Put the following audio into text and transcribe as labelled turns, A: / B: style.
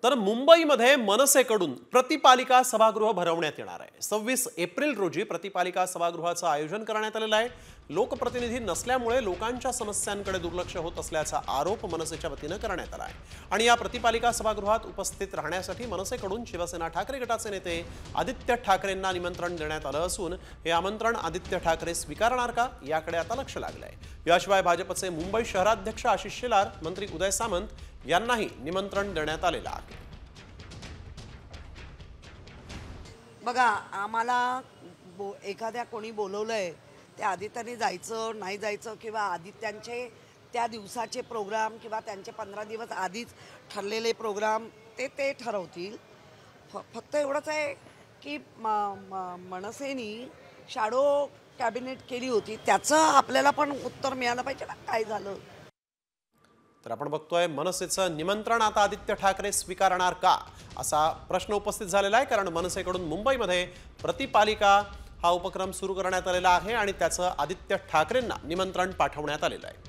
A: तर मुंबईमध्ये मनसेकडून प्रतिपालिका सभागृह भरवण्यात येणार आहे। 26 एप्रिल रोजी प्रतिपालिका सभागृहाचं आयोजन करण्यात आलेलं आहे। लोकप्रतिनिधी नसल्यामुळे लोकांच्या समस्यांकडे दुर्लक्ष होत असल्याचा आरोप मनसेच्या वतीने करण्यात आला आहे। आणि या प्रतिपालिका सभागृहात उपस्थित राहण्यासाठी मनसेकडून शिवसेना ठाकरे गटाचे नेते आदित्य ठाकरेंना निमंत्रण देण्यात आलं असून हे आमंत्रण आदित्य ठाकरे स्वीकारणार का याकडे आता लक्ष लागलंय। याशिवाय भाजपचे मुंबई शहराध्यक्ष आशिष शेलार, मंत्री उदय सामंत यांनाही निमंत्रण देण्यात आलेलं आहे।
B: बघा, आम्हाला एखाद्या कोणी बोलवलंय त्या आदित्याने जायचं नाही जायचं किंवा आदित्यांचे त्या दिवसाचे प्रोग्राम किंवा त्यांचे 15 दिवस आधीच ठरलेले प्रोग्राम ते ठरवतील। फक्त एवढंच आहे की मनसेनी शॅडो कॅबिनेट केली होती, त्याचं आपल्याला पण उत्तर मिळालं पाहिजे ना, काय झालं।
A: तर आपण बघतोय मनसेचं निमंत्रण आता आदित्य ठाकरे स्वीकारणार का असा प्रश्न उपस्थित झालेला आहे, कारण मनसेकडून मुंबईमध्ये प्रतिपालिका हा उपक्रम सुरू करण्यात आलेला आहे आणि त्याचं आदित्य ठाकरेंना निमंत्रण पाठवण्यात आलेलं आहे।